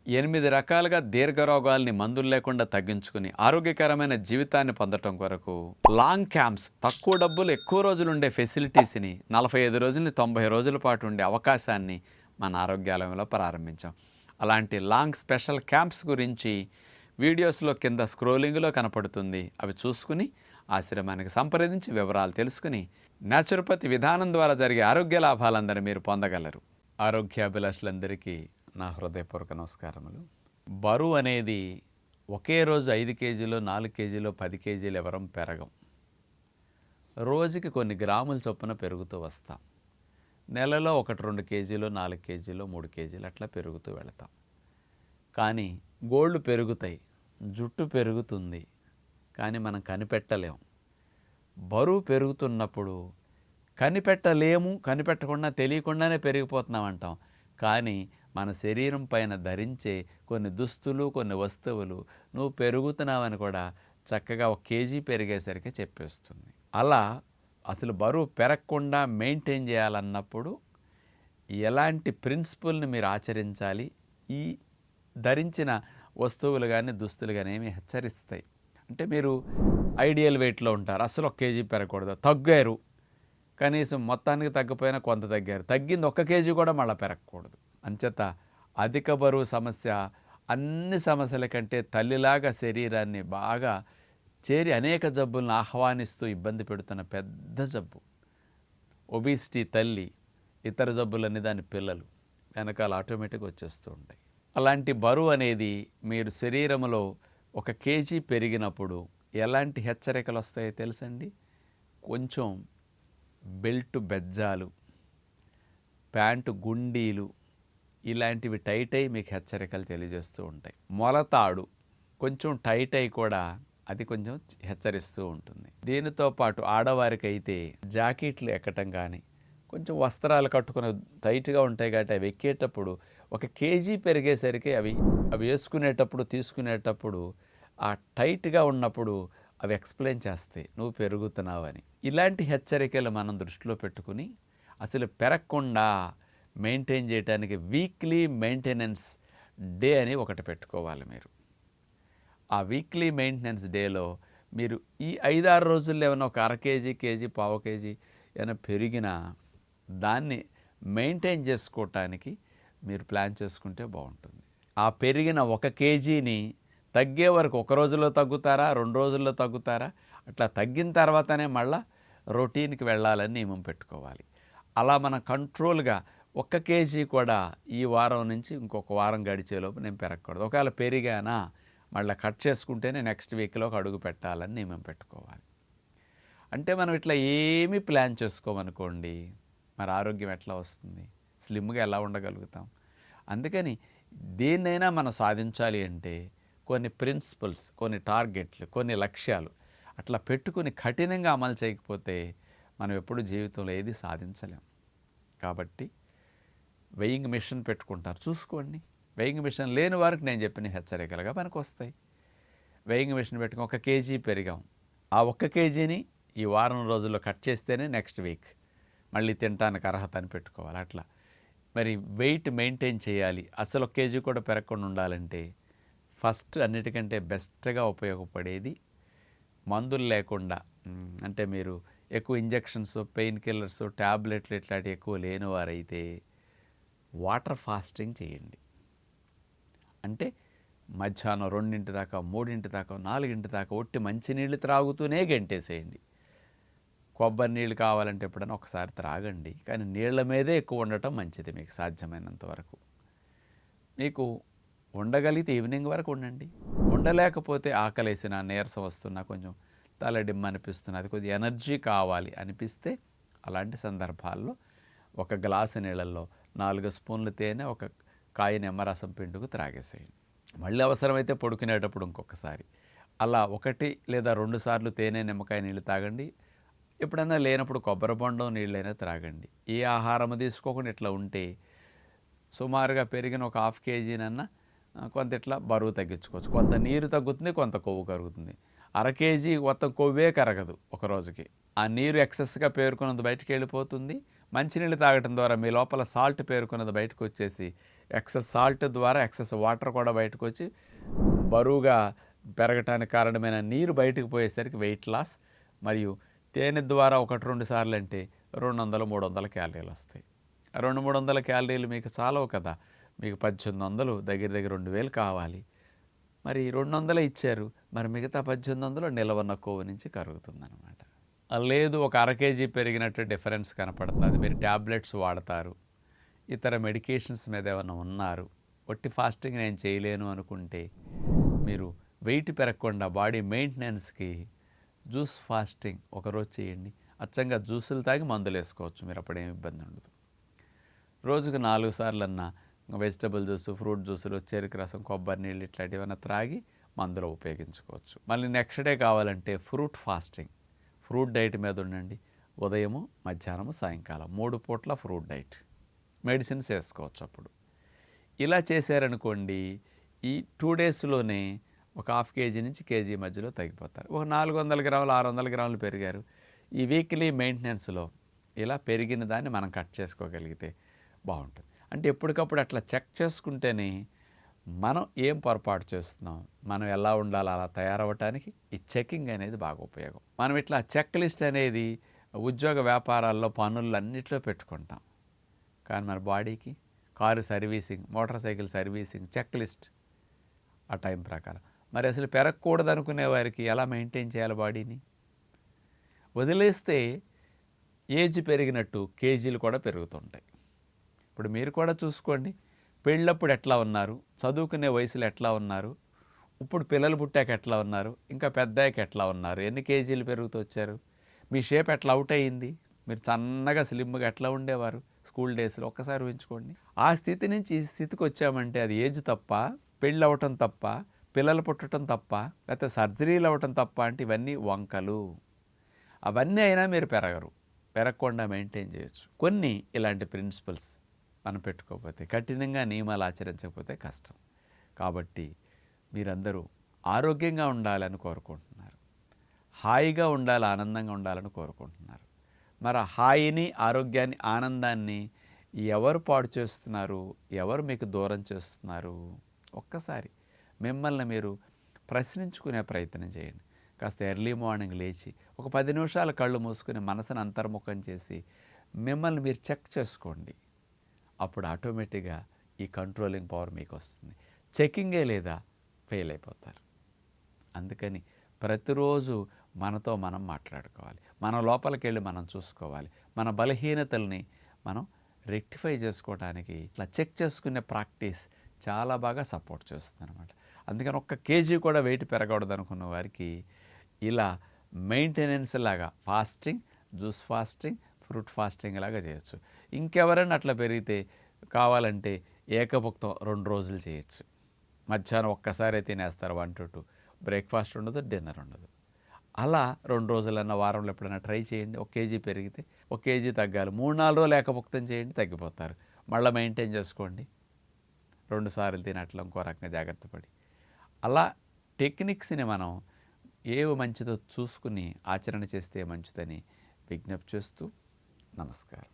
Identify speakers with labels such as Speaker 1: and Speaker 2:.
Speaker 1: 8 రకాలుగా దీర్ఘరోగాల్ని మందులు లేకుండా తగ్గించుకుని ఆరోగ్యకరమైన జీవితాన్ని పొందటం కొరకు లాంగ్ క్యాంప్స్, తక్కువ డబ్బులు ఎక్కువ రోజులు ఉండే ఫెసిలిటీస్ని 45 రోజులని 90 రోజుల పాటు ఉండే అవకాశాన్ని మన ఆరోగ్యాలయంలో ప్రారంభించాం. అలాంటి లాంగ్ స్పెషల్ క్యాంప్స్ గురించి వీడియోస్లో కింద స్క్రోలింగ్లో కనపడుతుంది. అవి చూసుకుని ఆశ్రమానికి సంప్రదించి వివరాలు తెలుసుకుని న్యాచురోపతి విధానం ద్వారా జరిగే ఆరోగ్య లాభాలందరూ మీరు పొందగలరు. ఆరోగ్యాభిలాషులందరికీ నా హృదయపూర్వక నమస్కారములు. బరువు అనేది ఒకే రోజు 5 కేజీలు 4 కేజీలు 10 కేజీలు ఎవరం పెరగం. రోజుకి కొన్ని గ్రాముల చొప్పున పెరుగుతూ వస్తాం. నెలలో 1-2 కేజీలు 4 కేజీలు 3 కేజీలు అట్లా పెరుగుతూ వెళతాం. కానీ గోళ్ళు పెరుగుతాయి, జుట్టు పెరుగుతుంది, కానీ మనం కనిపెట్టలేం. బరువు పెరుగుతున్నప్పుడు కనిపెట్టకుండా తెలియకుండానే పెరిగిపోతున్నాం అంటాం. కానీ మన శరీరం పైన ధరించే కొన్ని దుస్తులు, కొన్ని వస్తువులు నువ్వు పెరుగుతున్నావని కూడా చక్కగా 1 కేజీ పెరిగేసరికి చెప్పేస్తుంది. అలా అసలు బరువు పెరగకుండా మెయింటైన్ చేయాలన్నప్పుడు ఎలాంటి ప్రిన్సిపల్ని మీరు ఆచరించాలి? ఈ ధరించిన వస్తువులు కానీ దుస్తులు కానీ ఏమి హెచ్చరిస్తాయి అంటే, మీరు ఐడియల్ వెయిట్లో ఉంటారు, అసలు 1 కేజీ పెరగకూడదు, తగ్గారు, కనీసం మొత్తానికి తగ్గిపోయినా కొంత తగ్గారు, తగ్గింది 1 కేజీ కూడా మళ్ళీ పెరగకూడదు. అంచేత అధిక బరువు సమస్య అన్ని సమస్యల కంటే తల్లిలాగా శరీరాన్ని బాగా చేరి అనేక జబ్బులను ఆహ్వానిస్తూ ఇబ్బంది పెడుతున్న పెద్ద జబ్బు ఒబిసిటీ. తల్లి, ఇతర జబ్బులన్నీ దాని పిల్లలు వెనకాల ఆటోమేటిక్గా వచ్చేస్తూ ఉంటాయి. అలాంటి బరువు అనేది మీరు శరీరంలో 1 కేజీ పెరిగినప్పుడు ఎలాంటి హెచ్చరికలు వస్తాయో తెలుసండి? కొంచెం బెల్ట్ బెజ్జాలు, ప్యాంటు గుండీలు ఇలాంటివి టైట్ అయి మీకు హెచ్చరికలు తెలియజేస్తూ ఉంటాయి. మొలతాడు కొంచెం టైట్ అయి కూడా అది కొంచెం హెచ్చరిస్తూ ఉంటుంది. దీనితో పాటు ఆడవారికి అయితే జాకెట్లు ఎక్కటం కానీ, కొంచెం వస్త్రాలు కట్టుకుని టైట్గా ఉంటాయి కాబట్టి అవి ఎక్కేటప్పుడు 1 కేజీ పెరిగేసరికి అవి వేసుకునేటప్పుడు తీసుకునేటప్పుడు ఆ టైట్గా ఉన్నప్పుడు అవి ఎక్స్ప్లెయిన్ చేస్తాయి నువ్వు పెరుగుతున్నావని. ఇలాంటి హెచ్చరికలు మనం దృష్టిలో పెట్టుకుని అసలు పెరగకుండా మెయింటైన్ చేయడానికి వీక్లీ మెయింటెనెన్స్ డే అని ఒకటి పెట్టుకోవాలి మీరు. ఆ వీక్లీ మెయింటెనెన్స్ డేలో మీరు ఈ 5-6 రోజుల్లో ఏమైనా 1/2 కేజీ, కేజీ, పావు కేజీ ఏమైనా పెరిగినా దాన్ని మెయింటైన్ చేసుకోవటానికి మీరు ప్లాన్ చేసుకుంటే బాగుంటుంది. ఆ పెరిగిన 1 కేజీని తగ్గే వరకు 1 రోజులో తగ్గుతారా, 2 రోజుల్లో తగ్గుతారా, అట్లా తగ్గిన తర్వాతనే మళ్ళీ రొటీన్కి వెళ్ళాలని నియమం పెట్టుకోవాలి. అలా మనం కంట్రోల్గా 1 కేజీ కూడా ఈ వారం నుంచి ఇంకొక వారం గడిచేలోపు నేను పెరగకూడదు. ఒకవేళ పెరిగానా మళ్ళీ కట్ చేసుకుంటేనే నెక్స్ట్ వీక్లోకి అడుగు పెట్టాలని నియమం పెట్టుకోవాలి. అంటే మనం ఇట్లా ఏమీ ప్లాన్ చేసుకోమనుకోండి, మరి ఆరోగ్యం ఎట్లా వస్తుంది? స్లిమ్గా ఎలా ఉండగలుగుతాం? అందుకని దేన్నైనా మనం సాధించాలి అంటే కొన్ని ప్రిన్సిపల్స్, కొన్ని టార్గెట్లు, కొన్ని లక్ష్యాలు అట్లా పెట్టుకుని కఠినంగా అమలు చేయకపోతే మనం ఎప్పుడు జీవితంలో ఏది సాధించలేం. కాబట్టి వెయింగ్ మిషన్ పెట్టుకుంటారు, చూసుకోండి. వెయింగ్ మిషన్ లేని వారికి నేను చెప్పిన హెచ్చరికలుగా మనకు వస్తాయి. వెయింగ్ మిషన్ పెట్టుకుని 1 కేజీ పెరిగాం, ఆ 1 కేజీని ఈ వారం రోజుల్లో కట్ చేస్తేనే నెక్స్ట్ వీక్ మళ్ళీ తినటానికి అర్హత అని పెట్టుకోవాలి. అట్లా మరి వెయిట్ మెయింటైన్ చేయాలి. అసలు 1 కేజీ కూడా పెరగకుండా ఉండాలంటే ఫస్ట్ అన్నిటికంటే బెస్ట్గా ఉపయోగపడేది మందులు లేకుండా, అంటే మీరు ఎక్కువ ఇంజెక్షన్స్, పెయిన్ కిల్లర్స్, ట్యాబ్లెట్లు ఇట్లాంటివి ఎక్కువ లేని వారైతే వాటర్ ఫాస్టింగ్ చేయండి. అంటే మధ్యాహ్నం 2 దాకా, 3 దాకా, 4 దాకా ఒట్టి మంచినీళ్ళు త్రాగుతూనే గంటేసేయండి. కొబ్బరి నీళ్ళు కావాలంటే ఎప్పుడైనా ఒకసారి త్రాగండి, కానీ నీళ్ల మీదే ఎక్కువ ఉండటం మంచిది. మీకు సాధ్యమైనంత వరకు మీకు ఉండగలిగితే ఈవినింగ్ వరకు ఉండండి. ఉండలేకపోతే ఆకలేసిన, నీరసం వస్తున్నా, కొంచెం తలడిమ్మ అనిపిస్తున్నా, అది కొద్దిగా ఎనర్జీ కావాలి అనిపిస్తే అలాంటి సందర్భాల్లో 1 గ్లాసు నీళ్ళల్లో 4 స్పూన్లు తేనె, 1 కాయ నిమ్మరసం పిండుకు త్రాగేసేయండి. మళ్ళీ అవసరమైతే పడుకునేటప్పుడు ఇంకొకసారి అలా 1 లేదా 2 సార్లు తేనె నిమ్మకాయ నీళ్ళు తాగండి. ఎప్పుడైనా లేనప్పుడు కొబ్బరి బొండం నీళ్ళైనా త్రాగండి. ఏ ఆహారం తీసుకోకుండా ఇట్లా ఉంటే సుమారుగా పెరిగిన 1/2 కేజీనన్నా కొంత ఇట్లా బరువు తగ్గించుకోవచ్చు. కొంత నీరు తగ్గుతుంది, కొంత కొవ్వు కరుగుతుంది. 1/2 కేజీ మొత్తం కొవ్వే కరగదు ఒక రోజుకి. ఆ నీరు ఎక్సెస్గా పేరుకున్నది బయటికి వెళ్ళిపోతుంది. మంచినీళ్ళు తాగటం ద్వారా మీ లోపల సాల్ట్ పేరుకున్నది బయటకు వచ్చేసి ఎక్సెస్ సాల్ట్ ద్వారా ఎక్సెస్ వాటర్ కూడా బయటకు వచ్చి బరువుగా పెరగటానికి కారణమైన నీరు బయటకు పోయేసరికి వెయిట్ లాస్, మరియు తేనె ద్వారా 1-2 సార్లు అంటే 200-300 క్యాలరీలు వస్తాయి. 200-300 క్యాలరీలు మీకు చాలవు కదా, మీకు 1800 దగ్గర దగ్గర 2000 కావాలి. మరి 200 ఇచ్చారు, మరి మిగతా 1800 నిలవన్న కొవ్వు నుంచి కరుగుతుందన్నమాట. లేదు, ఒక 1/2 కేజీ పెరిగినట్టు డిఫరెన్స్ కనపడుతుంది, మీరు ట్యాబ్లెట్స్ వాడతారు, ఇతర మెడికేషన్స్ మీద ఏమైనా ఉన్నారు, ఒట్టి ఫాస్టింగ్ నేను చేయలేను అనుకుంటే మీరు వెయిట్ పెరగకుండా బాడీ మెయింటెనెన్స్కి జ్యూస్ ఫాస్టింగ్ ఒకరోజు చేయండి. అచ్చంగా జ్యూసులు తాగి మందులు వేసుకోవచ్చు, మీరు అప్పుడేం ఇబ్బంది ఉండదు. రోజుకు 4 సార్లన్నా వెజిటబుల్ జ్యూస్, ఫ్రూట్ జ్యూసులు, చెరుకు రసం, కొబ్బరి నీళ్ళు ఇట్లాంటివి ఏమైనా త్రాగి మందులో ఉపయోగించుకోవచ్చు. మళ్ళీ నెక్స్ట్ డే కావాలంటే ఫ్రూట్ ఫాస్టింగ్, ఫ్రూట్ డైట్ మీద ఉండండి. ఉదయము, మధ్యాహ్నము, సాయంకాలం 3 పూట్ల ఫ్రూట్ డైట్, మెడిసిన్స్ వేసుకోవచ్చు. అప్పుడు ఇలా చేశారనుకోండి, ఈ 2 డేస్లోనే ఒక 1/2 కేజీ నుంచి కేజీ మధ్యలో తగ్గిపోతారు. ఒక 400 గ్రాములు 600 గ్రాములు పెరిగారు. ఈ వీక్లీ మెయింటెనెన్స్లో ఇలా పెరిగిన దాన్ని మనం కట్ చేసుకోగలిగితే బాగుంటుంది. అంటే ఎప్పటికప్పుడు అట్లా చెక్ చేసుకుంటేనే మనం ఏం పొరపాటు చేస్తున్నాం, మనం ఎలా ఉండాలో అలా తయారవటానికి ఈ చెకింగ్ అనేది బాగా ఉపయోగం. మనం ఇట్లా చెక్ లిస్ట్ అనేది ఉద్యోగ వ్యాపారాల్లో, పనుల్లో అన్నిట్లో పెట్టుకుంటాం. కానీ మన బాడీకి car servicing, motorcycle servicing, checklist ఆ టైం ప్రకారం. మరి అసలు పెరగకూడదు అనుకునే వారికి ఎలా మెయింటైన్ చేయాలి బాడీని? వదిలేస్తే ఏజ్ పెరిగినట్టు కేజీలు కూడా పెరుగుతుంటాయి. ఇప్పుడు మీరు కూడా చూసుకోండి, పెళ్ళప్పుడు ఎట్లా ఉన్నారు, చదువుకునే వయసులో ఎట్లా ఉన్నారు, ఇప్పుడు పిల్లలు పుట్టాక ఎట్లా ఉన్నారు, ఇంకా పెద్దయ్యాక ఎట్లా ఉన్నారు, ఎన్ని కేజీలు పెరుగుతూ వచ్చారు, మీ షేప్ ఎట్లా అవుట్ అయ్యింది, మీరు సన్నగా స్లిమ్గా ఎట్లా ఉండేవారు స్కూల్ డేస్లో, ఒక్కసారి ఊహించుకోండి. ఆ స్థితి నుంచి ఈ స్థితికి వచ్చామంటే అది ఏజ్ తప్ప, పెళ్ళి అవ్వటం తప్ప, పిల్లలు పుట్టడం తప్ప, లేకపోతే సర్జరీలు అవ్వటం తప్ప అంటే ఇవన్నీ వంకలు. అవన్నీ అయినా మీరు పెరగకుండా మెయింటైన్ చేయొచ్చు. కొన్ని ఇలాంటి ప్రిన్సిపల్స్ మనం పెట్టుకోకపోతే, కఠినంగా నియమాలు ఆచరించకపోతే కష్టం. కాబట్టి మీరందరూ ఆరోగ్యంగా ఉండాలని కోరుకుంటున్నారు, హాయిగా ఉండాలి, ఆనందంగా ఉండాలని కోరుకుంటున్నారు. మరి ఆ హాయిని, ఆరోగ్యాన్ని, ఆనందాన్ని ఎవరు పాడు చేస్తున్నారు, ఎవరు మీకు దూరం చేస్తున్నారు? ఒక్కసారి మిమ్మల్ని మీరు ప్రశ్నించుకునే ప్రయత్నం చేయండి. కాస్త ఎర్లీ మార్నింగ్ లేచి ఒక 10 నిమిషాలు కళ్ళు మూసుకుని మనసును అంతర్ముఖం చేసి మిమ్మల్ని మీరు చెక్ చేసుకోండి. అప్పుడు ఆటోమేటిక్గా ఈ కంట్రోలింగ్ పవర్ మీకు వస్తుంది. చెకింగే లేదా ఫెయిల్ అయిపోతారు. అందుకని ప్రతిరోజు మనతో మనం మాట్లాడుకోవాలి, మన లోపలికి వెళ్ళి మనం చూసుకోవాలి, మన బలహీనతల్ని మనం రెక్టిఫై చేసుకోవడానికి ఇట్లా చెక్ చేసుకునే ప్రాక్టీస్ చాలా బాగా సపోర్ట్ చేస్తుంది అనమాట. అందుకని 1 కేజీ కూడా వెయిట్ పెరగకూడదు అనుకున్న వారికి ఇలా మెయింటెనెన్స్ లాగా fasting, juice fasting, fruit fasting లాగా చేయొచ్చు. ఇంకెవరైనా అట్లా పెరిగితే కావాలంటే ఏకభుక్తం 2 రోజులు చేయొచ్చు. మధ్యాహ్నం ఒక్కసారి తినేస్తారు, 1 to 2, బ్రేక్ఫాస్ట్ ఉండదు, డిన్నర్ ఉండదు. అలా 2 రోజులన్నా వారంలో ఎప్పుడైనా ట్రై చేయండి. 1 కేజీ పెరిగితే 1 కేజీ తగ్గాలి, 3-4 రోజులు ఏకభుక్తం చేయండి, తగ్గిపోతారు. మళ్ళీ మెయింటైన్ చేసుకోండి, 2 సార్లు తినట్లా ఇంకో రకంగా జాగ్రత్త పడి. అలా టెక్నిక్స్ని మనం ఏవి మంచిదో చూసుకుని ఆచరణ చేస్తే మంచిదని విజ్ఞప్తి చేస్తూ నమస్కారం.